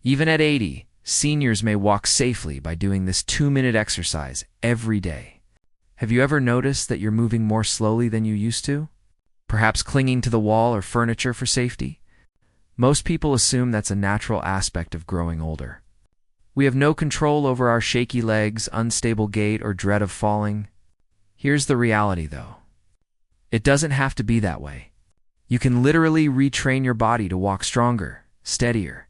Even at 80, seniors may walk safely by doing this 2-minute exercise every day. Have you ever noticed that you're moving more slowly than you used to? Perhaps clinging to the wall or furniture for safety? Most people assume that's a natural aspect of growing older. We have no control over our shaky legs, unstable gait, or dread of falling. Here's the reality, though. It doesn't have to be that way. You can literally retrain your body to walk stronger, steadier,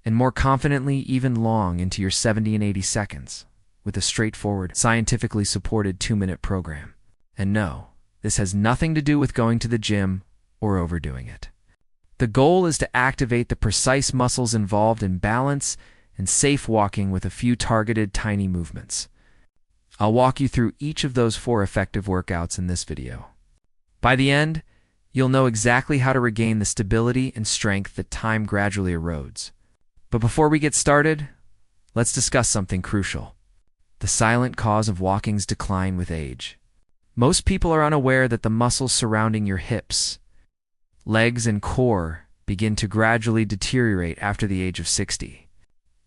and more confidently even long into your 70 and 80 seconds with a straightforward, scientifically supported 2-minute program. And no, this has nothing to do with going to the gym or overdoing it. The goal is to activate the precise muscles involved in balance and safe walking with a few targeted tiny movements. I'll walk you through each of those 4 effective workouts in this video. By the end, you'll know exactly how to regain the stability and strength that time gradually erodes. But before we get started, let's discuss something crucial: the silent cause of walking's decline with age. Most people are unaware that the muscles surrounding your hips, legs, and core begin to gradually deteriorate after the age of 60.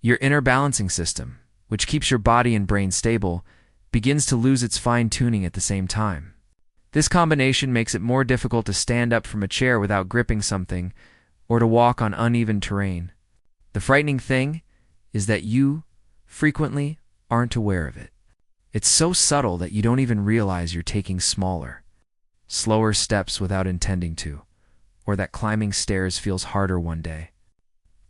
Your inner balancing system, which keeps your body and brain stable, begins to lose its fine-tuning at the same time. This combination makes it more difficult to stand up from a chair without gripping something or to walk on uneven terrain. The frightening thing is that you frequently aren't aware of it. It's so subtle that you don't even realize you're taking smaller, slower steps without intending to, or that climbing stairs feels harder one day.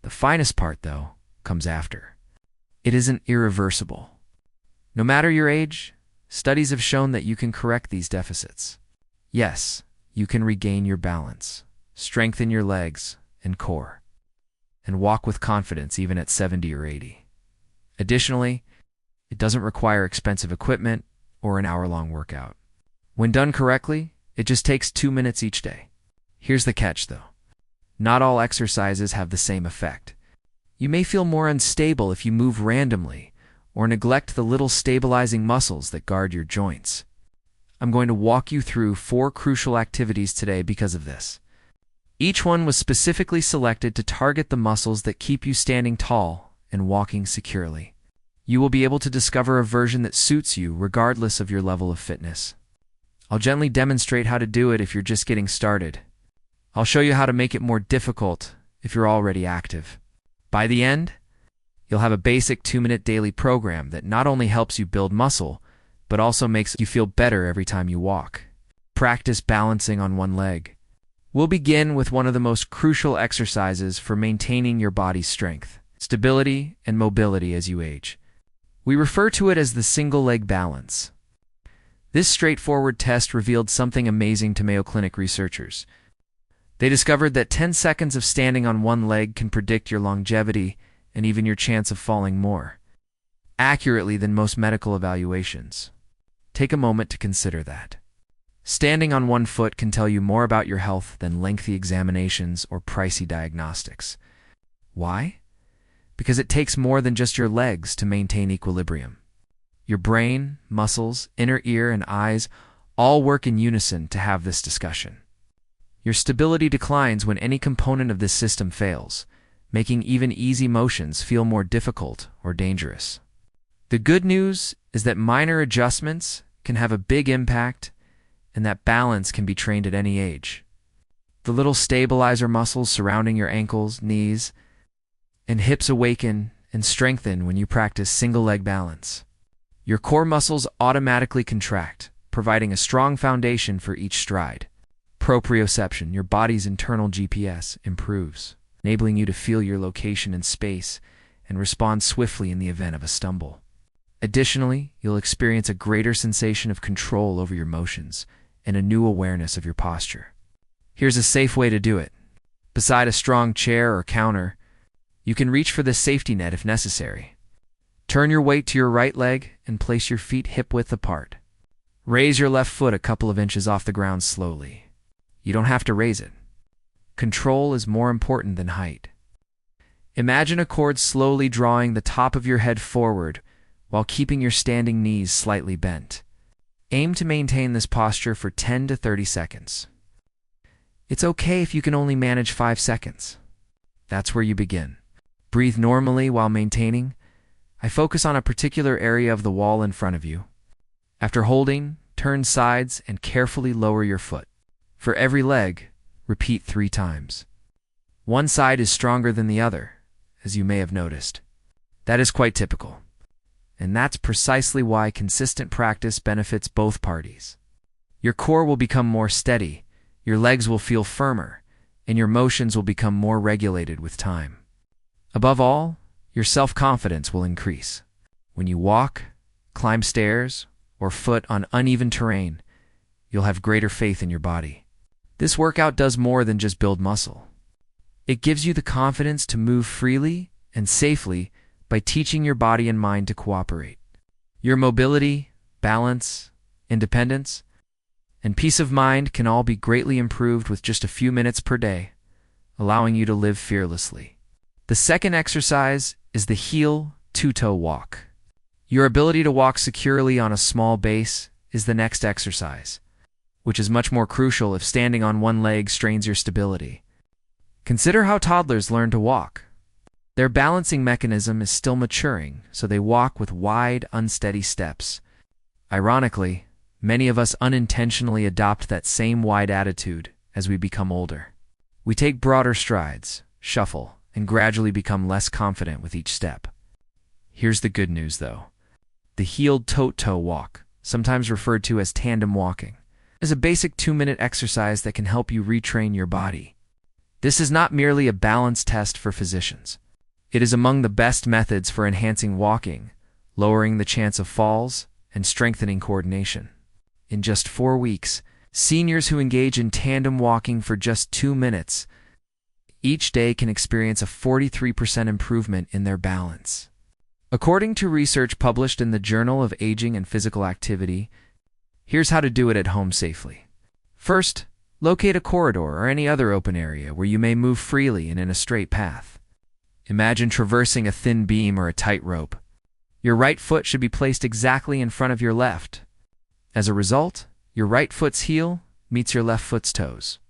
The finest part, though, comes after. It isn't irreversible. No matter your age, studies have shown that you can correct these deficits. Yes, you can regain your balance, strengthen your legs and core, and walk with confidence even at 70 or 80. Additionally, it doesn't require expensive equipment or an hour-long workout. When done correctly, it just takes 2 minutes each day. Here's the catch, though. Not all exercises have the same effect. You may feel more unstable if you move randomly or neglect the little stabilizing muscles that guard your joints. I'm going to walk you through 4 crucial activities today because of this. Each one was specifically selected to target the muscles that keep you standing tall and walking securely. You will be able to discover a version that suits you regardless of your level of fitness. I'll gently demonstrate how to do it if you're just getting started. I'll show you how to make it more difficult if you're already active. By the end, you'll have a basic 2-minute daily program that not only helps you build muscle, but also makes you feel better every time you walk. Practice balancing on one leg. We'll begin with one of the most crucial exercises for maintaining your body's strength, stability, and mobility as you age. We refer to it as the single leg balance. This straightforward test revealed something amazing to Mayo Clinic researchers. They discovered that 10 seconds of standing on one leg can predict your longevity and even your chance of falling more accurately than most medical evaluations. Take a moment to consider that. Standing on one foot can tell you more about your health than lengthy examinations or pricey diagnostics. Why? Because it takes more than just your legs to maintain equilibrium. Your brain, muscles, inner ear, and eyes all work in unison to have this discussion. Your stability declines when any component of this system fails, making even easy motions feel more difficult or dangerous. The good news is that minor adjustments can have a big impact, and that balance can be trained at any age. The little stabilizer muscles surrounding your ankles, knees, and hips awaken and strengthen when you practice single-leg balance. Your core muscles automatically contract, providing a strong foundation for each stride. Proprioception, your body's internal GPS, improves, enabling you to feel your location in space and respond swiftly in the event of a stumble. Additionally, you'll experience a greater sensation of control over your motions and a new awareness of your posture. Here's a safe way to do it. Beside a strong chair or counter, you can reach for this safety net if necessary. Turn your weight to your right leg and place your feet hip-width apart. Raise your left foot a couple of inches off the ground slowly. You don't have to raise it. Control is more important than height. Imagine a cord slowly drawing the top of your head forward while keeping your standing knees slightly bent. Aim to maintain this posture for 10 to 30 seconds. It's okay if you can only manage 5 seconds. That's where you begin. Breathe normally while maintaining. I focus on a particular area of the wall in front of you. After holding, turn sides and carefully lower your foot. For every leg, repeat 3 times. One side is stronger than the other, as you may have noticed. That is quite typical. And that's precisely why consistent practice benefits both parties. Your core will become more steady, your legs will feel firmer, and your motions will become more regulated with time. Above all, your self-confidence will increase. When you walk, climb stairs, or foot on uneven terrain, you'll have greater faith in your body. This workout does more than just build muscle. It gives you the confidence to move freely and safely by teaching your body and mind to cooperate. Your mobility, balance, independence, and peace of mind can all be greatly improved with just a few minutes per day, allowing you to live fearlessly. The second exercise is the heel two-toe walk. Your ability to walk securely on a small base is the next exercise, which is much more crucial if standing on one leg strains your stability. Consider how toddlers learn to walk. Their balancing mechanism is still maturing, so they walk with wide, unsteady steps. Ironically, many of us unintentionally adopt that same wide attitude as we become older. We take broader strides, shuffle, and gradually become less confident with each step. Here's the good news, though. The heeled toe-toe walk, sometimes referred to as tandem walking, is a basic 2-minute exercise that can help you retrain your body. This is not merely a balance test for physicians. It is among the best methods for enhancing walking, lowering the chance of falls, and strengthening coordination. In just 4 weeks, seniors who engage in tandem walking for just 2 minutes each day can experience a 43% improvement in their balance. According to research published in the Journal of Aging and Physical Activity, here's how to do it at home safely. First, locate a corridor or any other open area where you may move freely and in a straight path. Imagine traversing a thin beam or a tight rope. Your right foot should be placed exactly in front of your left. As a result, your right foot's heel meets your left foot's toes.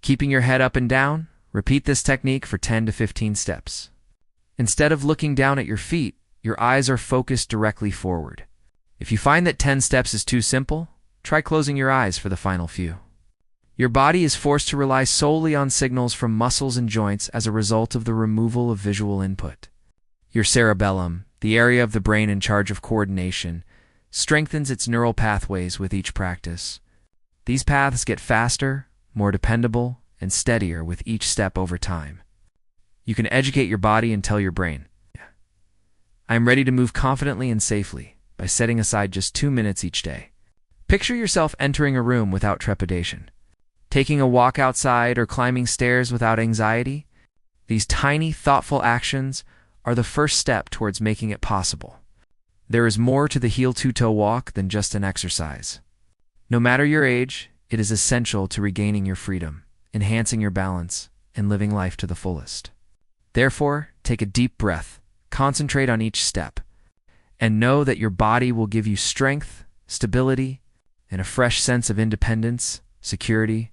Keeping your head up and down, repeat this technique for 10 to 15 steps. Instead of looking down at your feet, your eyes are focused directly forward. If you find that 10 steps is too simple, try closing your eyes for the final few. Your body is forced to rely solely on signals from muscles and joints as a result of the removal of visual input. Your cerebellum, the area of the brain in charge of coordination, strengthens its neural pathways with each practice. These paths get faster, more dependable, and steadier with each step over time. You can educate your body and tell your brain, I am ready to move confidently and safely by setting aside just 2 minutes each day. Picture yourself entering a room without trepidation, taking a walk outside or climbing stairs without anxiety. These tiny, thoughtful actions are the first step towards making it possible. There is more to the heel two-toe walk than just an exercise. No matter your age, it is essential to regaining your freedom, enhancing your balance, and living life to the fullest. Therefore, take a deep breath, concentrate on each step, and know that your body will give you strength, stability, and a fresh sense of independence, security,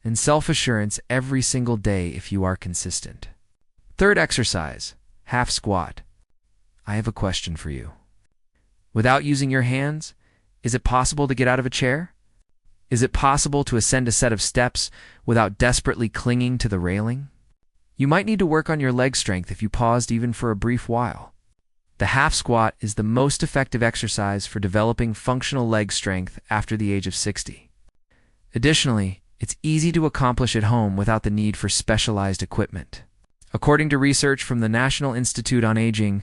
and self-assurance every single day if you are consistent. Third exercise, half squat. I have a question for you. Without using your hands, is it possible to get out of a chair? Is it possible to ascend a set of steps without desperately clinging to the railing? You might need to work on your leg strength if you paused even for a brief while. The half squat is the most effective exercise for developing functional leg strength after the age of 60. Additionally, it's easy to accomplish at home without the need for specialized equipment. According to research from the National Institute on Aging,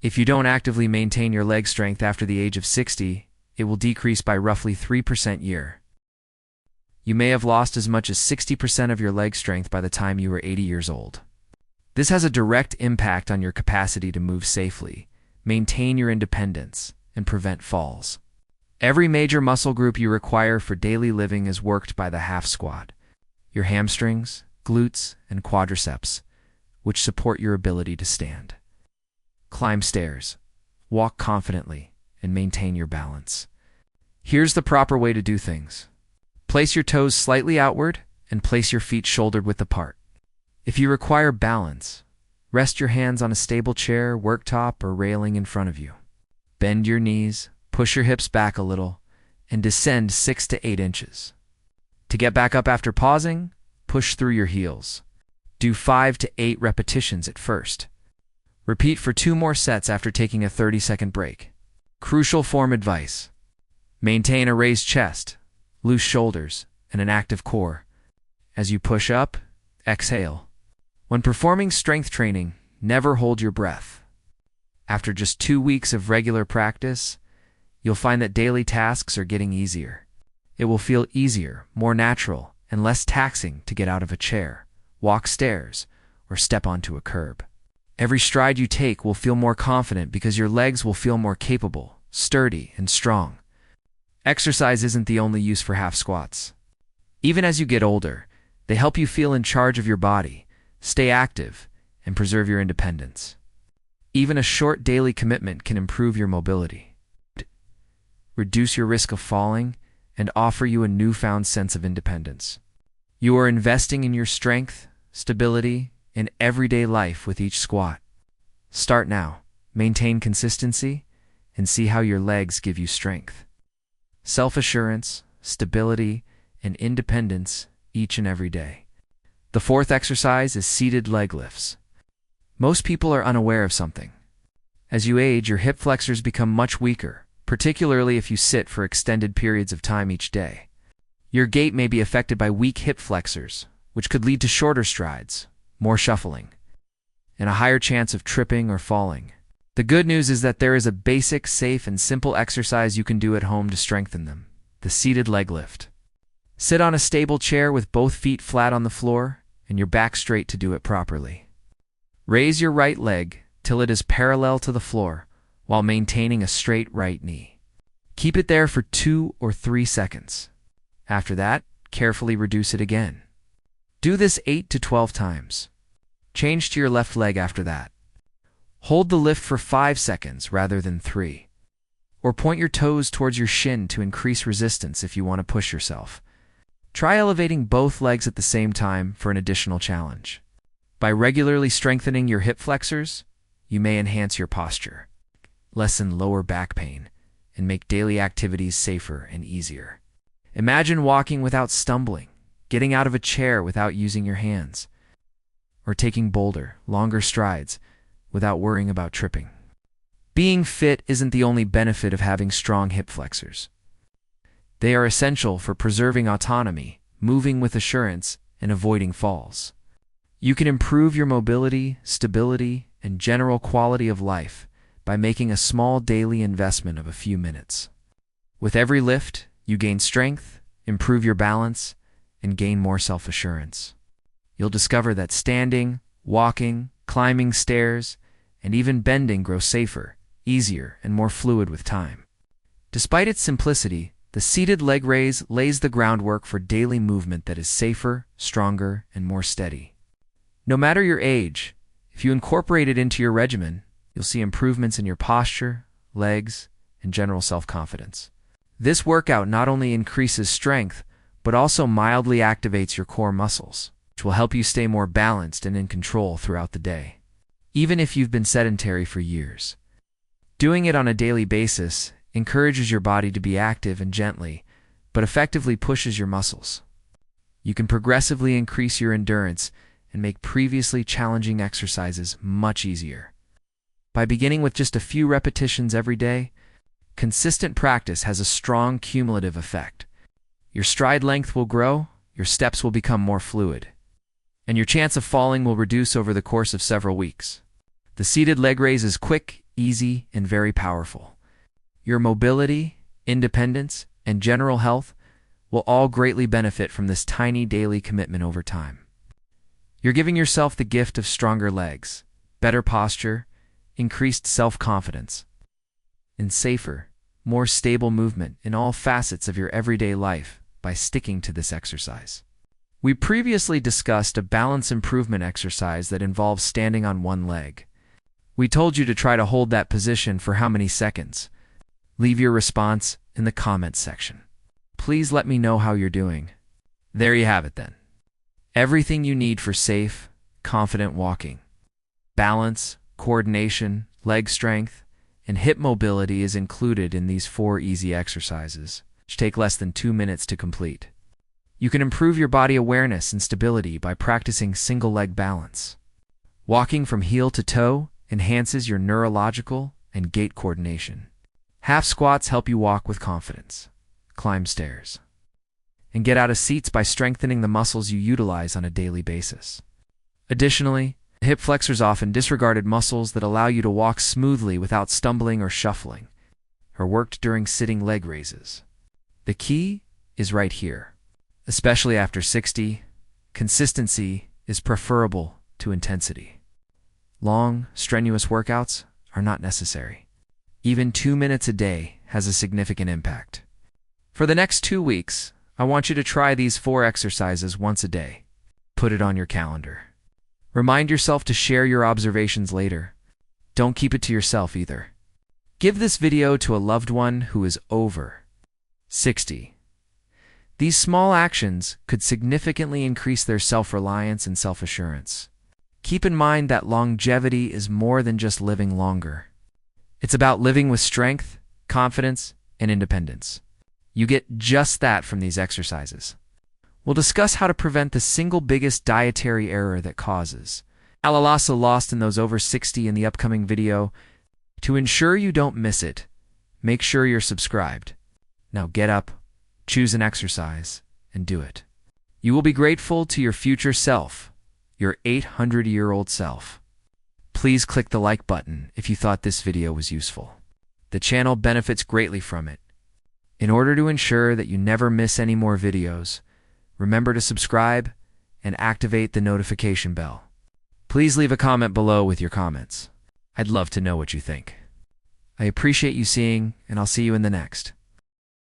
if you don't actively maintain your leg strength after the age of 60, it will decrease by roughly 3% a year. You may have lost as much as 60% of your leg strength by the time you were 80 years old. This has a direct impact on your capacity to move safely, maintain your independence, and prevent falls. Every major muscle group you require for daily living is worked by the half squat. Your hamstrings, glutes, and quadriceps, which support your ability to stand. Climb stairs, walk confidently, and maintain your balance. Here's the proper way to do things. Place your toes slightly outward and place your feet shoulder width apart. If you require balance, Rest your hands on a stable chair, worktop, or railing in front of you. Bend your knees, push your hips back a little, and descend 6 to 8 inches. To get back up after pausing, push through your heels. Do 5 to 8 repetitions at first. Repeat for 2 more sets after taking a 30-second break. Crucial form advice: maintain a raised chest, loose shoulders, and an active core. As you push up, exhale. When performing strength training, never hold your breath. After just 2 weeks of regular practice, you'll find that daily tasks are getting easier. It will feel easier, more natural, and less taxing to get out of a chair, walk stairs, or step onto a curb. Every stride you take will feel more confident because your legs will feel more capable, sturdy, and strong. Exercise isn't the only use for half squats. Even as you get older, they help you feel in charge of your body, stay active, and preserve your independence. Even a short daily commitment can improve your mobility, reduce your risk of falling, and offer you a newfound sense of independence. You are investing in your strength, stability, and everyday life with each squat. Start now, maintain consistency, and see how your legs give you strength, self-assurance, stability, and independence each and every day. The 4th exercise is seated leg lifts. Most people are unaware of something. As you age, your hip flexors become much weaker, particularly if you sit for extended periods of time each day. Your gait may be affected by weak hip flexors, which could lead to shorter strides, more shuffling, and a higher chance of tripping or falling. The good news is that there is a basic, safe, and simple exercise you can do at home to strengthen them: the seated leg lift. Sit on a stable chair with both feet flat on the floor and your back straight to do it properly. Raise your right leg till it is parallel to the floor while maintaining a straight right knee. Keep it there for 2 or 3 seconds. After that, carefully reduce it again. Do this 8 to 12 times. Change to your left leg after that. Hold the lift for 5 seconds rather than 3. Or point your toes towards your shin to increase resistance if you want to push yourself. Try elevating both legs at the same time for an additional challenge. By regularly strengthening your hip flexors, you may enhance your posture, lessen lower back pain, and make daily activities safer and easier. Imagine walking without stumbling, getting out of a chair without using your hands, or taking bolder, longer strides without worrying about tripping. Being fit isn't the only benefit of having strong hip flexors. They are essential for preserving autonomy, moving with assurance, and avoiding falls. You can improve your mobility, stability, and general quality of life by making a small daily investment of a few minutes. With every lift, you gain strength, improve your balance, and gain more self-assurance. You'll discover that standing, walking, climbing stairs, and even bending grow safer, easier, and more fluid with time. Despite its simplicity, the seated leg raise lays the groundwork for daily movement that is safer, stronger, and more steady. No matter your age, if you incorporate it into your regimen, you'll see improvements in your posture, legs, and general self-confidence. This workout not only increases strength, but also mildly activates your core muscles, which will help you stay more balanced and in control throughout the day, even if you've been sedentary for years. Doing it on a daily basis encourages your body to be active and gently, but effectively pushes your muscles. You can progressively increase your endurance and make previously challenging exercises much easier. By beginning with just a few repetitions every day, consistent practice has a strong cumulative effect. Your stride length will grow, your steps will become more fluid, and your chance of falling will reduce over the course of several weeks. The seated leg raise is quick, easy, and very powerful. Your mobility, independence, and general health will all greatly benefit from this tiny daily commitment over time. You're giving yourself the gift of stronger legs, better posture, increased self-confidence, and safer, more stable movement in all facets of your everyday life by sticking to this exercise. We previously discussed a balance improvement exercise that involves standing on one leg. We told you to try to hold that position for how many seconds? Leave your response in the comments section. Please let me know how you're doing. There you have it then. Everything you need for safe, confident walking. Balance, coordination, leg strength, and hip mobility is included in these 4 easy exercises, which take less than 2 minutes to complete. You can improve your body awareness and stability by practicing single-leg balance. Walking from heel to toe enhances your neurological and gait coordination. Half squats help you walk with confidence, climb stairs, and get out of seats by strengthening the muscles you utilize on a daily basis. Additionally, hip flexors often disregarded muscles that allow you to walk smoothly without stumbling or shuffling, are worked during sitting leg raises. The key is right here. Especially after 60, consistency is preferable to intensity. Long, strenuous workouts are not necessary. Even 2 minutes a day has a significant impact. For the next 2 weeks, I want you to try these 4 exercises once a day. Put it on your calendar. Remind yourself to share your observations later. Don't keep it to yourself either. Give this video to a loved one who is over 60. These small actions could significantly increase their self-reliance and self-assurance. Keep in mind that longevity is more than just living longer. It's about living with strength, confidence, and independence. You get just that from these exercises. We'll discuss how to prevent the single biggest dietary error that causes alalasa lost in those over 60 in the upcoming video. To ensure you don't miss it, make sure you're subscribed. Now get up, choose an exercise, and do it. You will be grateful to your future self, your 800-year-old self. Please click the like button if you thought this video was useful. The channel benefits greatly from it. In order to ensure that you never miss any more videos, remember to subscribe and activate the notification bell. Please leave a comment below with your comments. I'd love to know what you think. I appreciate you seeing, and I'll see you in the next.